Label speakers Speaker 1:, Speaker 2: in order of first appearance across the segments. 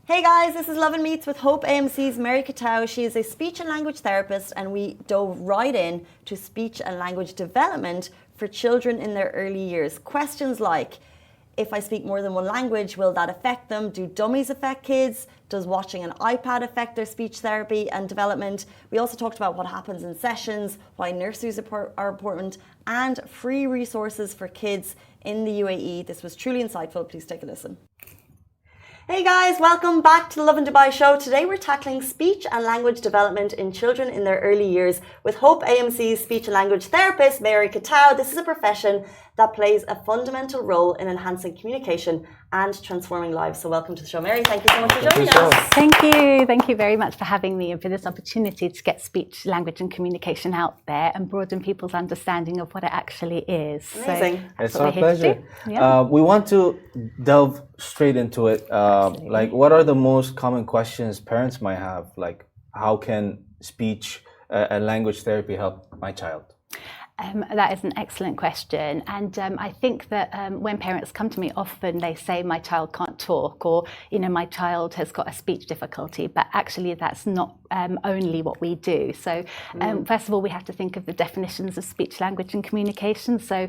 Speaker 1: Hey guys, this is Lovin Meets with Hope AMC's Mary Kiteou. She is a speech and language therapist, and we dove right in to speech and language development for children in their early years. Questions like, if I speak more than one language, will that affect them? Do dummies affect kids? Does watching an iPad affect their speech therapy and development? We also talked about what happens in sessions, why nurseries are important, and free resources for kids in the UAE. This was truly insightful. Please take a listen. Hey guys, welcome back to the Lovin Dubai show. Today we're tackling speech and language development in children in their early years with Hope AMC's speech and language therapist, Mary Kiteou. This is a profession that plays a fundamental role in enhancing communication and transforming lives. So welcome to the show, Mary. Thank you so much for joining us.
Speaker 2: Thank you. Thank you very much for having me and for this opportunity to get speech, language and communication out there and broaden people's understanding of what it actually is.
Speaker 1: Amazing.
Speaker 2: So
Speaker 3: it's our pleasure.
Speaker 2: Yeah.
Speaker 3: We want to delve straight into it. Like, what are the most common questions parents might have? Like, how can speech and language therapy help my child?
Speaker 2: That is an excellent question, and I think that when parents come to me, often they say my child can't talk, or my child has got a speech difficulty, but actually that's not only what we do. So first of all, we have to think of the definitions of speech, language and communication. So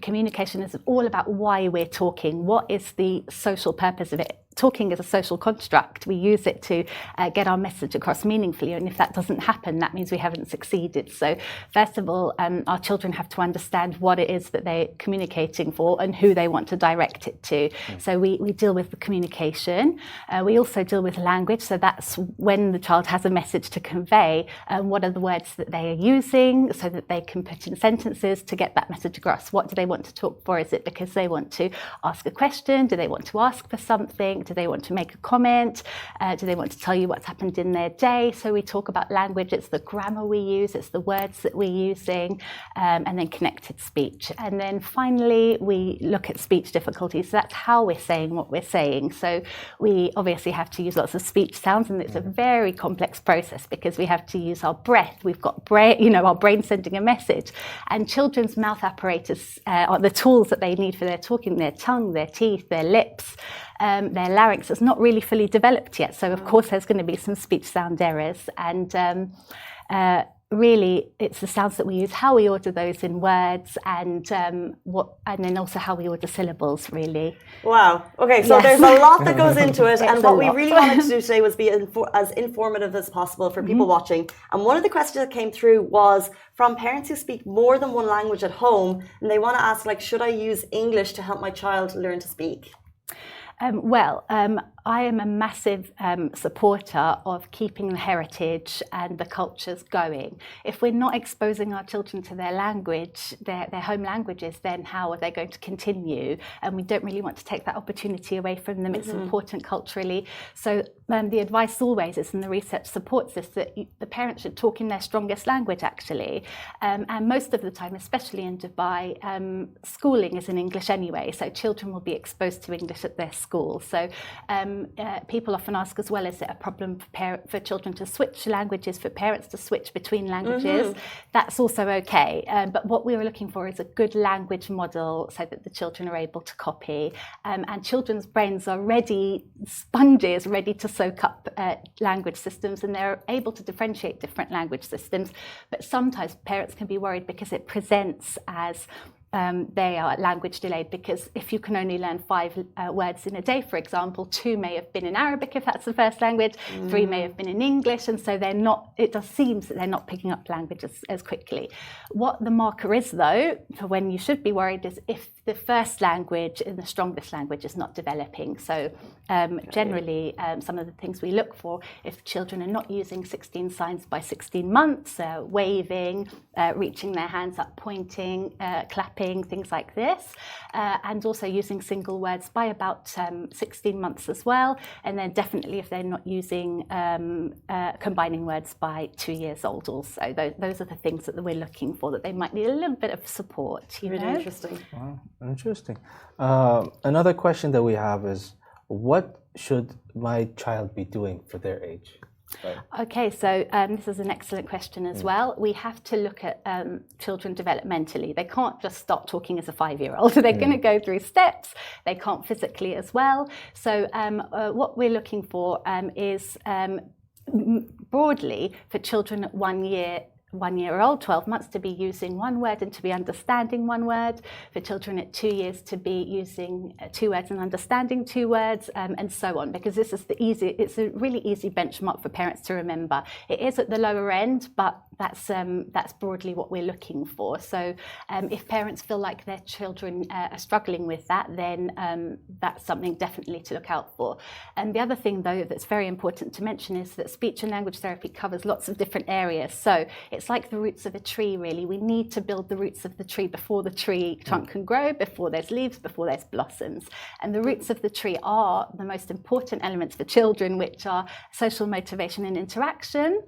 Speaker 2: communication is all about why we're talking. What is the social purpose of it? Talking is a social construct. We use it to get our message across meaningfully, and if that doesn't happen, that means we haven't succeeded. So first of all, our children have to understand what it is that they're communicating for and who they want to direct it to. So we deal with the communication. We also deal with language. So that's when the child has a message to convey, what are the words that they are using so that they can put in sentences to get that message across. What do they want to talk for? Is it because they want to ask a question? Do they want to ask for something? Do they want to make a comment? Do they want to tell you what's happened in their day? So we talk about language. It's the grammar we use. It's the words that we're using, and then connected speech. And then finally, we look at speech difficulties. So that's how we're saying what we're saying. So we obviously have to use lots of speech sounds, and it's a very complex process because we have to use our breath. We've got our brain sending a message. And children's mouth apparatus are the tools that they need for their talking, their tongue, their teeth, their lips. Their larynx is not really fully developed yet, so of course there's going to be some speech sound errors, and really it's the sounds that we use, how we order those in words, and then also how we order syllables, really.
Speaker 1: Wow. Okay, so there's a lot that goes into it, and what we really wanted to do today was be as informative as possible for people watching. And one of the questions that came through was from parents who speak more than one language at home, and they want to ask, like, should I use English to help my child learn to speak?
Speaker 2: I am a massive supporter of keeping the heritage and the cultures going. If we're not exposing our children to their language, their home languages, then how are they going to continue? And we don't really want to take that opportunity away from them. It's important culturally. So the advice always is, and the research supports this, that the parents should talk in their strongest language, actually. And most of the time, especially in Dubai, schooling is in English anyway. So children will be exposed to English at their school. So people often ask as well, is it a problem for children to switch languages, for parents to switch between languages? That's also okay. But what we were looking for is a good language model so that the children are able to copy. And children's brains are ready, sponges, ready to soak up language systems, and they're able to differentiate different language systems. But sometimes parents can be worried because it presents as they are language delayed, because if you can only learn 5 words in a day, for example, 2 may have been in Arabic if that's the first language, 3 may have been in English, and so it does seem that they're not picking up language as quickly. What the marker is, though, for when you should be worried, is if the first language and the strongest language is not developing. So generally, some of the things we look for, if children are not using 16 signs by 16 months, waving, reaching their hands up, pointing, clapping, things like this, and also using single words by about 16 months as well, and then definitely if they're not using combining words by 2 years old also. Those are the things that we're looking for, that they might need a little bit of support.
Speaker 1: Really interesting.
Speaker 3: Wow, interesting. Another question that we have is, what should my child be doing for their age? Right.
Speaker 2: Okay, so this is an excellent question as well. We have to look at children developmentally. They can't just start talking as a 5-year-old. They're going to go through steps. They can't physically as well. So what we're looking for is broadly for children at 1-year-old, 12 months, to be using one word and to be understanding one word. For children at 2 years to be using 2 words and understanding 2 words, and so on. Because this is it's a really easy benchmark for parents to remember. It is at the lower end, but that's broadly what we're looking for. So if parents feel like their children are struggling with that, then that's something definitely to look out for. And the other thing, though, that's very important to mention is that speech and language therapy covers lots of different areas. So it's like the roots of a tree, really. We need to build the roots of the tree before the tree trunk can grow, before there's leaves, before there's blossoms. And the roots of the tree are the most important elements for children, which are social motivation and interaction,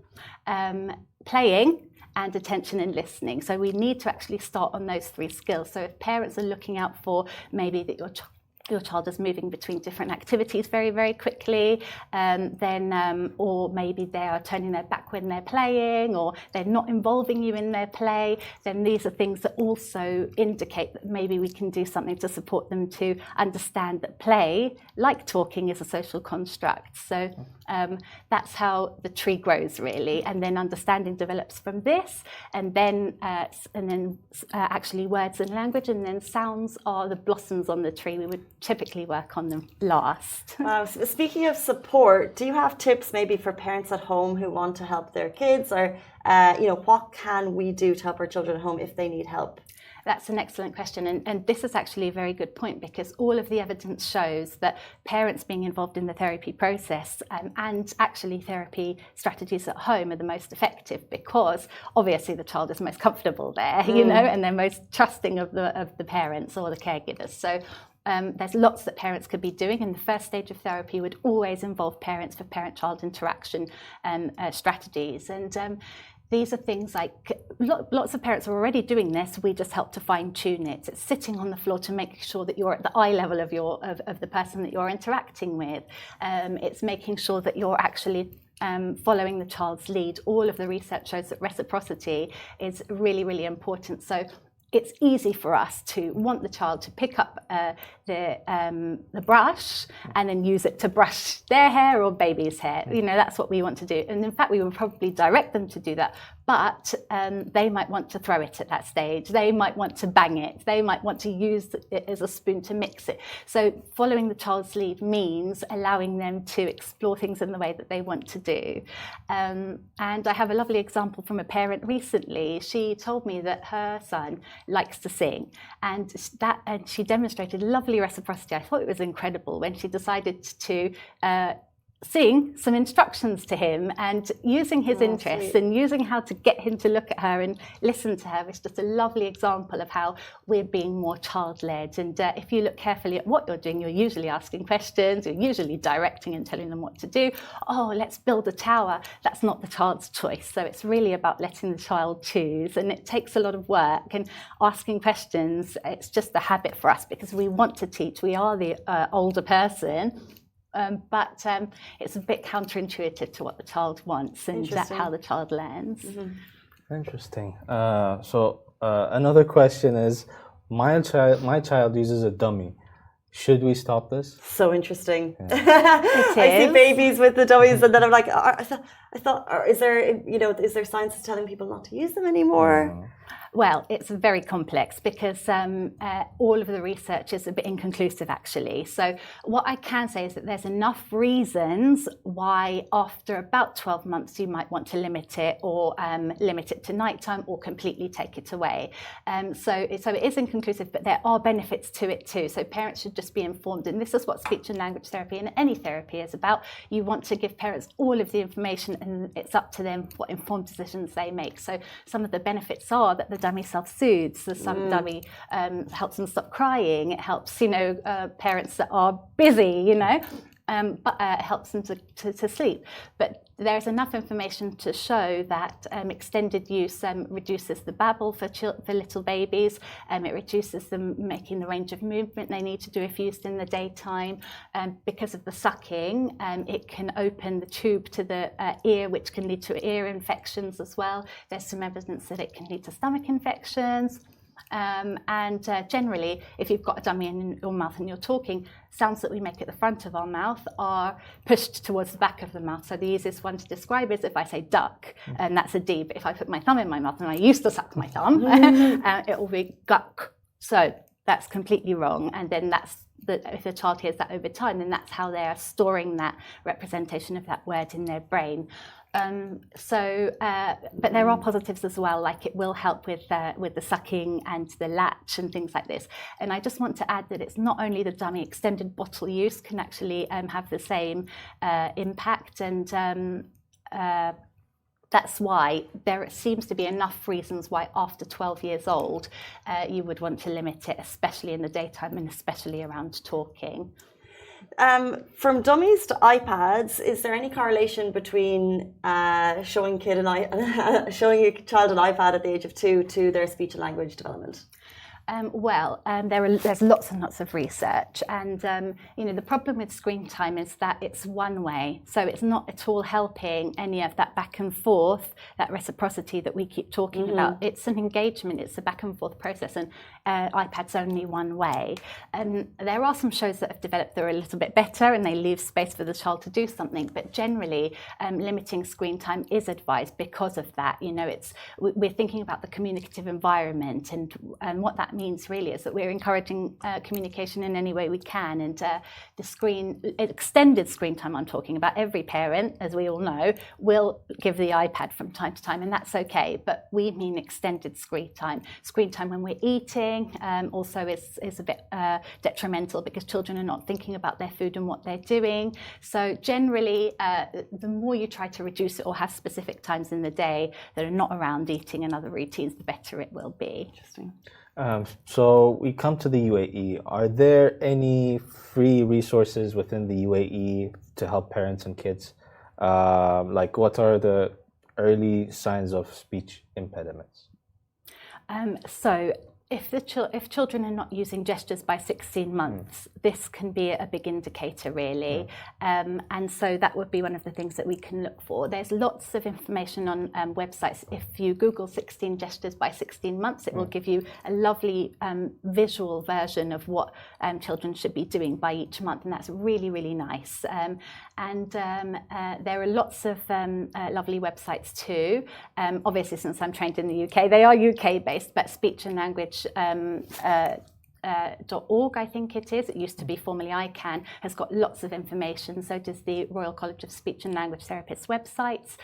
Speaker 2: playing, and attention and listening. So we need to actually start on those 3 skills. So if parents are looking out for maybe that your child is moving between different activities very, very quickly, or maybe they are turning their back when they're playing, or they're not involving you in their play, then these are things that also indicate that maybe we can do something to support them to understand that play, like talking, is a social construct. So that's how the tree grows, really, and then understanding develops from this, and then actually words and language, and then sounds are the blossoms on the tree. We would typically work on them last.
Speaker 1: Speaking of support, do you have tips maybe for parents at home who want to help their kids, or what can we do to help our children at home if they need help?
Speaker 2: That's an excellent question, and this is actually a very good point, because all of the evidence shows that parents being involved in the therapy process and actually therapy strategies at home are the most effective, because obviously the child is most comfortable there, and they're most trusting of the parents or the caregivers. So there's lots that parents could be doing, and the first stage of therapy would always involve parents for parent-child interaction strategies. And these are things like, lots of parents are already doing this. We just help to fine-tune it. It's sitting on the floor to make sure that you're at the eye level of the person that you're interacting with. It's making sure that you're actually following the child's lead. All of the research shows that reciprocity is really, really important. So it's easy for us to want the child to pick up the brush and then use it to brush their hair or baby's hair. That's what we want to do. And in fact, we would probably direct them to do that. But they might want to throw it at that stage. They might want to bang it. They might want to use it as a spoon to mix it. So following the child's lead means allowing them to explore things in the way that they want to do. And I have a lovely example from a parent recently. She told me that her son likes to sing, and she demonstrated lovely reciprocity. I thought it was incredible when she decided to sing some instructions to him, and using his interests and using how to get him to look at her and listen to her is just a lovely example of how we're being more child-led. And if you look carefully at what you're doing, you're usually asking questions, you're usually directing and telling them what to do. Oh, let's build a tower. That's not the child's choice. So it's really about letting the child choose, and it takes a lot of work. And asking questions, it's just a habit for us because we want to teach. We are the older person. But it's a bit counterintuitive to what the child wants, and that's how the child learns.
Speaker 1: Mm-hmm.
Speaker 3: Interesting. So another question is, my child uses a dummy. Should we stop this?
Speaker 1: So interesting.
Speaker 2: Yeah.
Speaker 1: I see babies with the dummies, and then I'm like, I thought, is there science telling people not to use them anymore?
Speaker 2: Well, it's very complex because all of the research is a bit inconclusive, actually. So what I can say is that there's enough reasons why after about 12 months you might want to limit it, or limit it to nighttime, or completely take it away. So it is inconclusive, but there are benefits to it too. So parents should just be informed. And this is what speech and language therapy and any therapy is about. You want to give parents all of the information, and it's up to them what informed decisions they make. So some of the benefits are that the dummy self-soothes. The dummy helps them stop crying. It helps, parents that are busy, but it helps them to sleep. But there's enough information to show that extended use reduces the babble for little babies. It reduces them making the range of movement they need to do if used in the daytime. Because of the sucking, it can open the tube to the ear, which can lead to ear infections as well. There's some evidence that it can lead to stomach infections. Generally, if you've got a dummy in your mouth and you're talking, sounds that we make at the front of our mouth are pushed towards the back of the mouth. So the easiest one to describe is if I say duck, and that's a D, but if I put my thumb in my mouth, and I used to suck my thumb, it will be guck. So that's completely wrong. And then if the child hears that over time, then that's how they're storing that representation of that word in their brain. But there are positives as well, like it will help with the sucking and the latch and things like this. And I just want to add that it's not only the dummy, extended bottle use can actually have the same impact, and that's why there seems to be enough reasons why after 12 years old you would want to limit it, especially in the daytime and especially around talking.
Speaker 1: From dummies to iPads, is there any correlation between showing a child an iPad at the age of 2 to their speech and language development?
Speaker 2: There's lots and lots of research, and the problem with screen time is that it's one way, so it's not at all helping any of that back and forth, that reciprocity that we keep talking about. It's an engagement, it's a back and forth process, and iPad's only one way. There are some shows that have developed that are a little bit better, and they leave space for the child to do something, but generally limiting screen time is advised because of that. We're thinking about the communicative environment, and what that means really is that we're encouraging communication in any way we can, and extended screen time I'm talking about, every parent, as we all know, will give the iPad from time to time, and that's okay, but we mean extended screen time when we're eating. Also is a bit detrimental because children are not thinking about their food and what they're doing. So generally the more you try to reduce it or have specific times in the day that are not around eating and other routines, the better it will be. Interesting.
Speaker 3: So we come to the UAE. Are there any free resources within the UAE to help parents and kids? Like what are the early signs of speech impediments?
Speaker 2: So if children are not using gestures by 16 months, this can be a big indicator, really. And so that would be one of the things that we can look for. There's lots of information on websites. If you Google 16 gestures by 16 months, it will give you a lovely visual version of what children should be doing by each month. And that's really, really nice. There are lots of lovely websites too. Obviously, since I'm trained in the UK, they are UK-based, but speech and language .org, I think it is. It used to be formerly ICANN, has got lots of information. So does the Royal College of Speech and Language Therapists websites.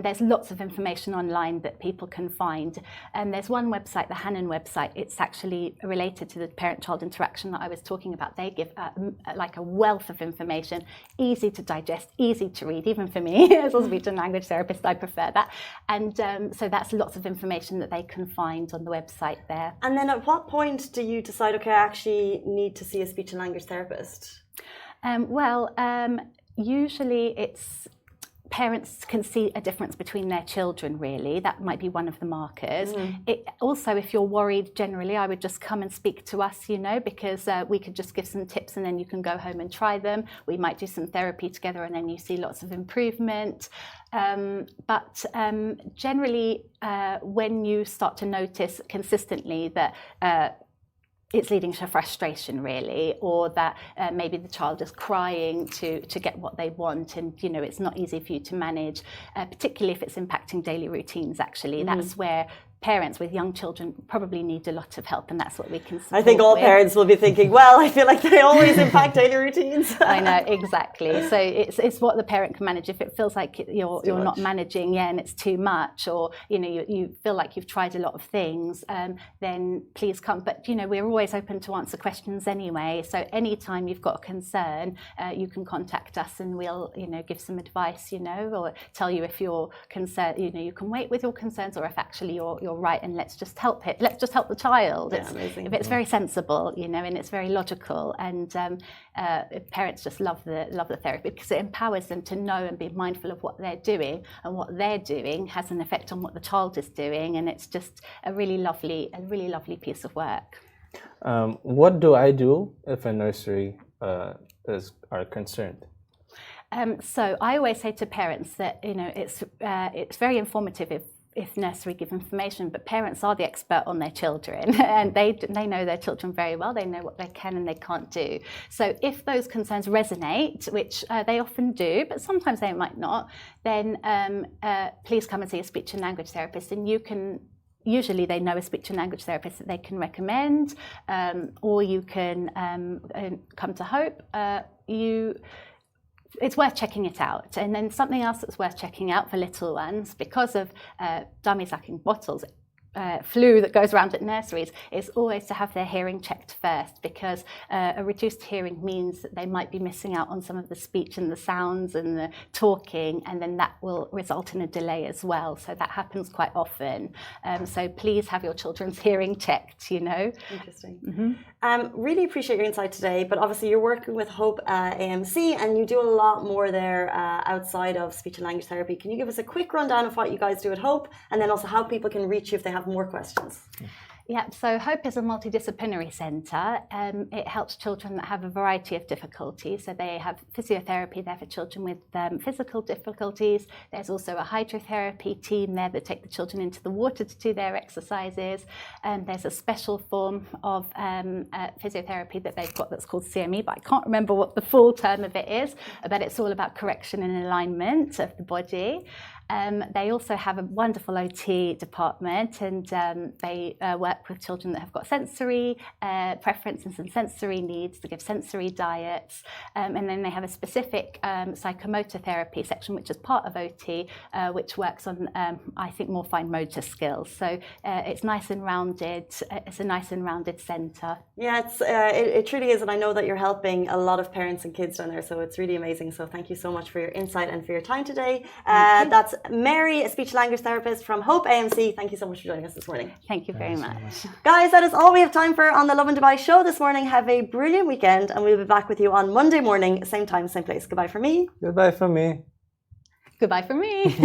Speaker 2: There's lots of information online that people can find. And there's one website, the Hannon website. It's actually related to the parent-child interaction that I was talking about. They give like a wealth of information, easy to digest, easy to read. Even for me, as a speech and language therapist, I prefer that. And so that's lots of information that they can find on the website there.
Speaker 1: And then at what point do you decide, okay, I actually need to see a speech and language therapist?
Speaker 2: Usually it's parents can see a difference between their children, really. That might be one of the markers. Also, if you're worried generally, I would just come and speak to us, because we could just give some tips and then you can go home and try them. We might do some therapy together and then you see lots of improvement. But generally, when you start to notice consistently that it's leading to frustration, really, or that maybe the child is crying to get what they want, and it's not easy for you to manage, particularly if it's impacting daily routines. Actually, that's where parents with young children probably need a lot of help, and that's what we can support.
Speaker 1: I think all parents will be thinking, well, I feel like they always impact daily routines.
Speaker 2: I know, exactly. So it's what the parent can manage. If it feels like you're not managing, and it's too much, or you feel like you've tried a lot of things, then please come. But we're always open to answer questions anyway. So anytime you've got a concern, you can contact us, and we'll give some advice, or tell you if you're concerned. You can wait with your concerns, or if actually you're you're right, and let's just help it. Let's just help the child.
Speaker 1: Yeah, amazing.
Speaker 2: If it's very sensible, you know, and it's very logical, and parents just love the therapy because it empowers them to know and be mindful of what they're doing, and what they're doing has an effect on what the child is doing, and it's just a really lovely piece of work.
Speaker 3: What do I do if a nursery are concerned?
Speaker 2: So I always say to parents that, you know, it's very informative if nursery give information, but parents are the expert on their children, and they know their children very well. They know what they can and they can't do. So if those concerns resonate, which they often do, but sometimes they might not, then please come and see a speech and language therapist, and you can. Usually they know a speech and language therapist that they can recommend, or you can come to Hope. It's worth checking it out. And then something else that's worth checking out for little ones, because of dummy sucking bottles, flu that goes around at nurseries, is always to have their hearing checked first, because a reduced hearing means that they might be missing out on some of the speech and the sounds and the talking, and then that will result in a delay as well. So that happens quite often. So please have your children's hearing checked, you know.
Speaker 1: Interesting. Really appreciate your insight today, but obviously you're working with Hope AMC, and you do a lot more there outside of speech and language therapy. Can you give us a quick rundown of what you guys do at Hope, and then also how people can reach you if they have more questions?
Speaker 2: Yeah, so Hope is a multidisciplinary centre. It helps children that have a variety of difficulties. So they have physiotherapy there for children with physical difficulties. There's also a hydrotherapy team there that take the children into the water to do their exercises. There's a special form of physiotherapy that they've got that's called CME, but I can't remember what the full term of it is, but it's all about correction and alignment of the body. They also have a wonderful OT department, and they work with children that have got sensory preferences and sensory needs to give sensory diets. And then they have a specific psychomotor therapy section, which is part of OT, which works on, I think, more fine motor skills. So it's nice and rounded. It's a nice and rounded centre. Yeah,
Speaker 1: it truly is. And I know that you're helping a lot of parents and kids down there. So it's really amazing. So thank you so much for your insight and for your time today. That's Mary, a speech language therapist from Hope AMC. Thank you so much for joining us this morning.
Speaker 2: Thank you very much.
Speaker 1: Guys, that is all we have time for on the Lovin Dubai show this morning. Have a brilliant weekend, and we'll be back with you on Monday morning, same time, same place. Goodbye from me.
Speaker 3: Goodbye from me.
Speaker 2: Goodbye from me.